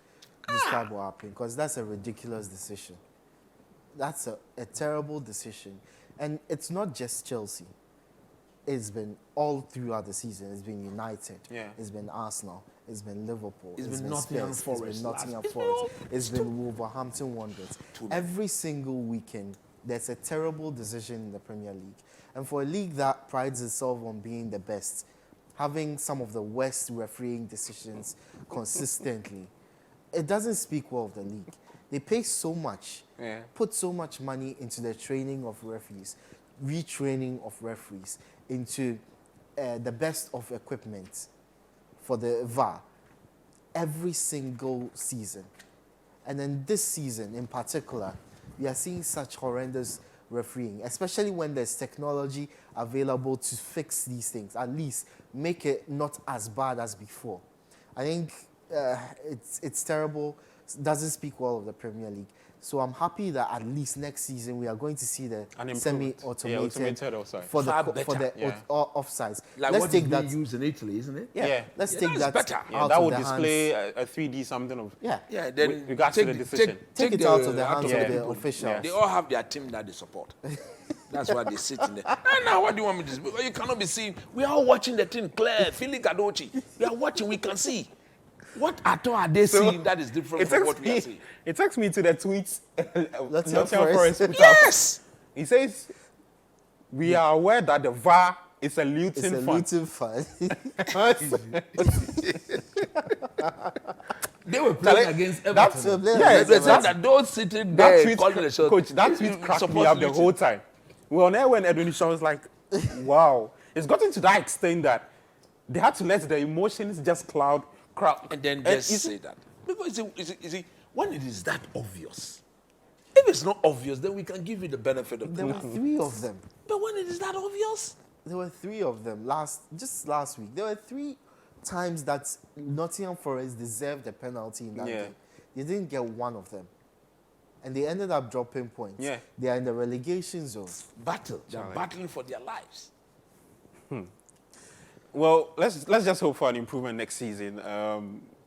describe what happened because that's a ridiculous decision. That's a terrible decision. And it's not just Chelsea. It's been all throughout the season. It's been United.
Yeah.
It's been Arsenal. It's been Liverpool.
It's been Nottingham
Spurs,
Forest.
It's been Nottingham Forest. It's been Wolverhampton Wanderers. Every single weekend, there's a terrible decision in the Premier League. And for a league that prides itself on being the best, having some of the worst refereeing decisions consistently, it doesn't speak well of the league. They pay so much, put so much money into the training of referees, retraining of referees, into the best of equipment for the VAR every single season. And then this season in particular, we are seeing such horrendous refereeing, especially when there's technology available to fix these things, at least make it not as bad as before. I think it's terrible. Doesn't speak well of the Premier League. So I'm happy that at least next season we are going to see the semi-automated for the offsides.
Like let's take that used in Italy, isn't it?
Yeah. Let's take that
better.
out
that
of
would
the
display
hands.
a 3D something of.
Yeah. Then
regards to the decision.
Take it out of the hands of the officials.
They all have their team that they support. That's why they sit in there. And now, what do you want me to do? Because you cannot be seen. We are all watching the team. Claire, Philly Cardochi. We are watching. We can see. What at all are they seeing that is different from what we are seeing?
It takes me to the tweets.
Nottingham Forest.
Yes. He says, we are aware that the VAR is a looting fund.
They were playing against Everton.
They
said that those sitting there calling the shot.
Coach, that tweet cracked me up the whole time. We were on air when Edwin Shaw was like, wow. It's gotten to that extent that they had to let the emotions just cloud.
And then just say that. Because you see, when it is that obvious, if it's not obvious, then we can give you the benefit of the doubt.
There were 3 of them.
But when it is that obvious?
There were 3 of them just last week. There were 3 times that Nottingham Forest deserved a penalty in that game. They didn't get one of them. And they ended up dropping points.
Yeah.
They are in the relegation zone.
They're battling for their lives.
Well, let's just hope for an improvement next season,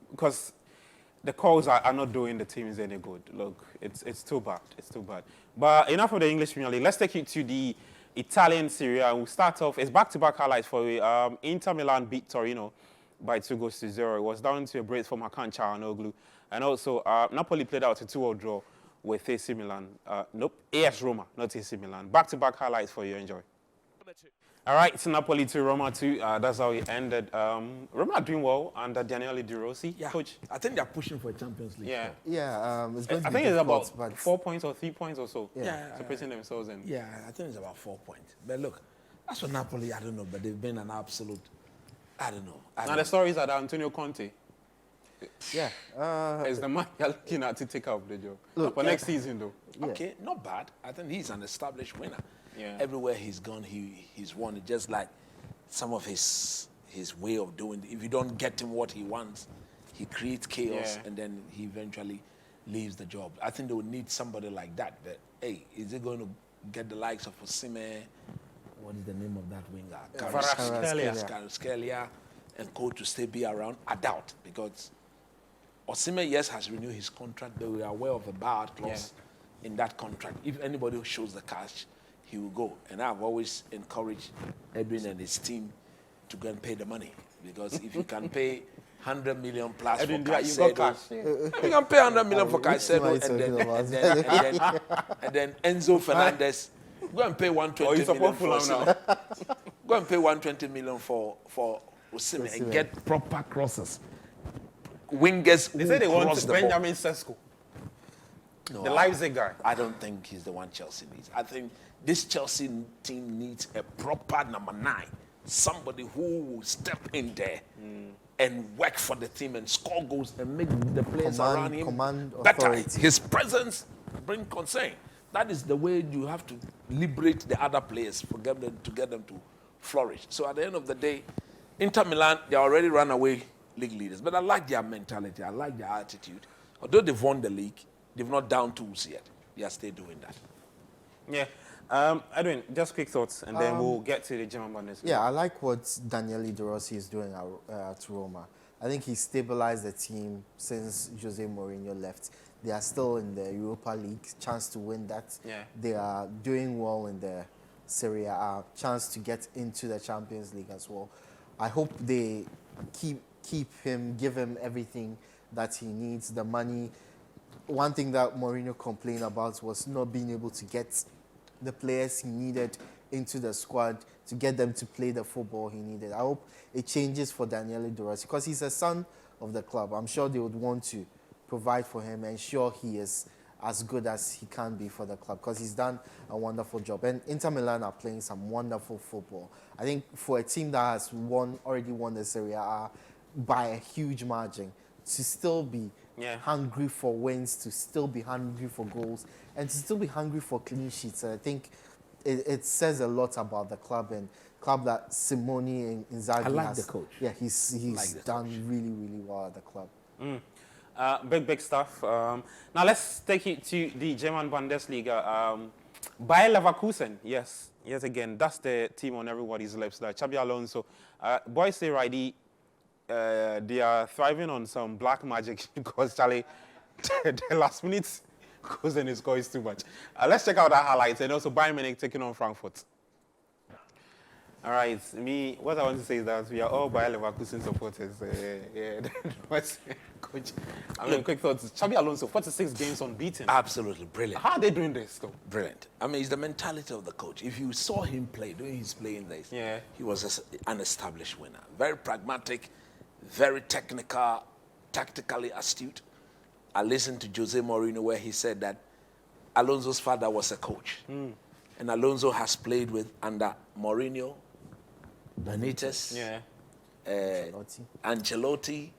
because the calls are not doing the teams any good. Look, it's too bad. It's too bad. But enough of the English Premier League. Let's take you to the Italian Serie A. We'll start off. It's back-to-back highlights for you. Inter Milan beat Torino by 2-0. It was down to a brace from Hakan Çalhanoğlu. And also, Napoli played out a 2-2 draw with AC Milan. AS Roma, not AC Milan. Back-to-back highlights for you. Enjoy. All right, it's Napoli to Roma 2. That's how it ended. Roma are doing well under Daniele De Rossi,
Yeah,
coach.
I think they're pushing for a Champions League.
Yeah.
spot.
Yeah, it's going to
I
be
think it's
difficult,
about
but
4 points or 3 points or so.
Yeah.
Separating themselves in.
Yeah, I think it's about 4 points. But look, that's for Napoli. I don't know, but they've been an absolute. I don't know.
Now the stories are that Antonio Conte
yeah.
is the man you're looking at to take up the job. For next season, though.
Okay, not bad. I think he's an established winner.
Yeah.
Everywhere he's gone, he's won it. Just like some of his way of doing it. If you don't get him what he wants, he creates chaos and then he eventually leaves the job. I think they would need somebody like that. But hey, is it going to get the likes of Osimhen? What is the name of that winger? Kvaratskhelia and Co to still be around? I doubt, because Osimhen, yes, has renewed his contract, but we are aware of a buyout clause in that contract. If anybody who shows the cash, he will go. And I've always encouraged Edwin and his team to go and pay the money, because if you can pay 100 million plus
Edwin,
for
you got
Caicedo,
cash.
if you can pay 100 million for Caicedo and then Enzo Fernandez, go and pay 120 million for Osimhen. Go and pay 120 million for Osimhen and get proper crosses. Wingers.
They say they want
cross the ball.
Benjamin Sesko,
No,
the Leipzig guy.
I don't think he's the one Chelsea needs. I think this Chelsea team needs a proper number 9. Somebody who will step in there and work for the team and score goals and make the players around him better.
authority.
His presence brings concern. That is the way you have to liberate the other players to get them to flourish. So at the end of the day, Inter Milan, they already run away league leaders. But I like their mentality. I like their attitude. Although they've won the league, they've not down tools yet. They are still doing that.
Yeah. Edwin, just quick thoughts, and then we'll get to the German Bundesliga.
Yeah, I like what Daniele De Rossi is doing at Roma. I think he stabilized the team since Jose Mourinho left. They are still in the Europa League, chance to win that.
Yeah.
They are doing well in the Serie A, chance to get into the Champions League as well. I hope they keep him, give him everything that he needs, the money. One thing that Mourinho complained about was not being able to get the players he needed into the squad to get them to play the football he needed. I hope it changes for Daniele De Rossi, because he's a son of the club. I'm sure they would want to provide for him and ensure he is as good as he can be for the club, because he's done a wonderful job. And Inter Milan are playing some wonderful football. I think for a team that has already won the Serie A by a huge margin, to still be hungry for wins, to still be hungry for goals, and to still be hungry for clean sheets. I think it says a lot about the club, and club that Simone Inzaghi
I like
has.
the coach.
Yeah, he's
like the
done really, really well at the club.
Big stuff. Now let's take it to the German Bundesliga. Bayer Leverkusen, yes, again, that's the team on everybody's lips. Like Xabi Alonso, boys say righty, they are thriving on some black magic because Charlie, the last minute goes and his score is too much. Let's check out that highlights, and also Bayern Munich taking on Frankfurt. All right, what I want to say is that we are all Bayer Leverkusen supporters. Coach, quick thoughts. Xabi Alonso, 46 games unbeaten.
Absolutely brilliant.
How are they doing this, though?
Brilliant. I mean, it's the mentality of the coach. If you saw him play, during his playing days, he was an established winner. Very pragmatic, very technical, tactically astute. I listened to Jose Mourinho where he said that Alonso's father was a coach. And Alonso has played with under Mourinho, Benitez, Ancelotti.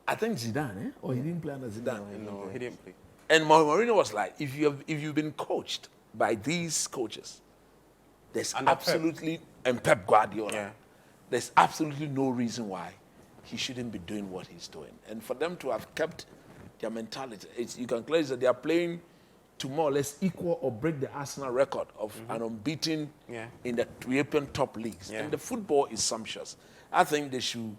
I think Zidane, or he didn't play under Zidane.
No, he didn't play.
And Mourinho was like, if you've been coached by these coaches, there's absolutely and Pep Guardiola, there's absolutely no reason why he shouldn't be doing what he's doing. And for them to have kept their mentality, you can clearly say they are playing to more or less equal or break the Arsenal record of an unbeaten in the European top leagues. And the football is sumptuous. I think they should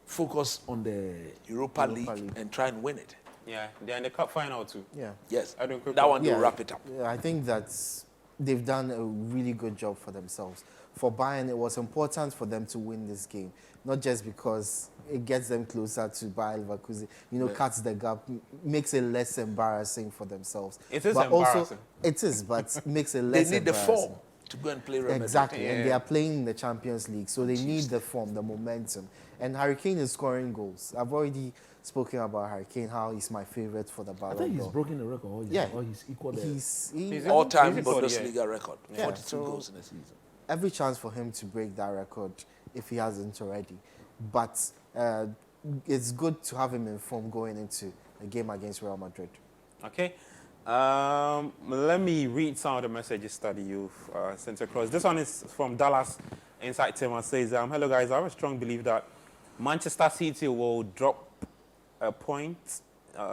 focus on the Europa League and try and win it.
Yeah, they're in the cup final too.
Yeah.
Yes, that one will wrap it up.
Yeah, I think that they've done a really good job for themselves. For Bayern, it was important for them to win this game, not just because it gets them closer to Bayer Leverkusen, cuts the gap, makes it less embarrassing for themselves.
It is
but
embarrassing.
Also, it is, but makes it less
They need the
embarrassing.
form. to go and play Real Madrid.
Exactly, and they are playing in the Champions League, so they need the form, the momentum. And Harry Kane is scoring goals. I've already spoken about Harry Kane, how he's my favorite for the Ballon d'Or.
I think he's broken the record, or he's equal the
He's
All-time
He's equal,
Bundesliga record, 42
so
goals in a season.
every chance for him to break that record if he hasn't already. But it's good to have him in form going into a game against Real Madrid.
Okay. Let me read some of the messages that you've sent across. This one is from Dallas Inside Tim and says, hello guys, I have a strong belief that Manchester City will drop a point.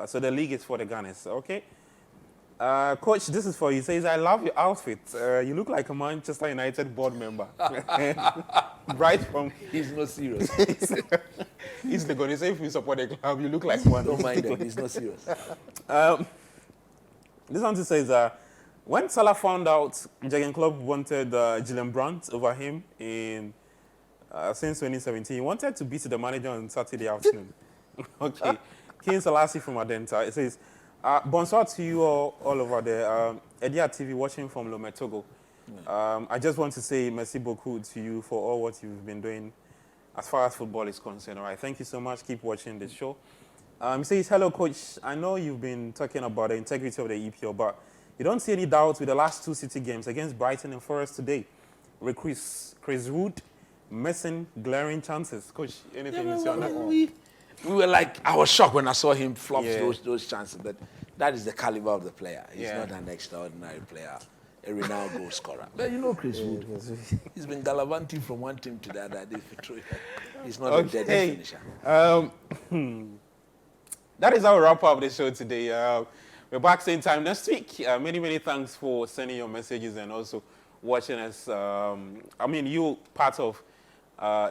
So the league is for the Gunners. Okay. Coach, this is for you. He says, I love your outfit. You look like a Manchester United board member. Right from...
He's not serious.
He's the Gunners. If you support the club, you look like one.
Don't mind him. He's not serious.
This one says, when Salah found out Jurgen Klopp wanted Gillian Brandt over him in since 2017, he wanted to beat the manager on Saturday afternoon. Okay. King Selassie from Adenta. It says, bonsoir to you all over there. Edia TV watching from Lomé, Togo. I just want to say merci beaucoup to you for all what you've been doing as far as football is concerned. All right, thank you so much. Keep watching the show. He says, hello, Coach. I know you've been talking about the integrity of the EPL, but you don't see any doubts with the last two City games against Brighton and Forest today. With Chris Wood missing glaring chances. Coach, anything you see on that?
We were like, I was shocked when I saw him flop those chances, but that is the caliber of the player. He's not an extraordinary player, a renowned goal scorer. But you know Chris Wood, he's been gallivanting from one team to the other. He's not a dead finisher.
That is how we wrap up the show today. We're back same time next week. Many thanks for sending your messages and also watching us. You part of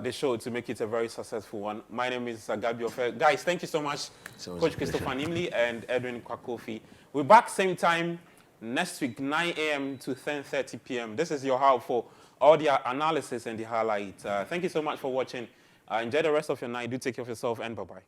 the show to make it a very successful one. My name is Gabi Ofe. Guys, thank you so much, Coach Christopher Nimley and Edwin Kwakofi. We're back same time next week, 9 a.m. to 10:30 p.m. This is your hub for all the analysis and the highlights. Thank you so much for watching. Enjoy the rest of your night. Do take care of yourself and bye-bye.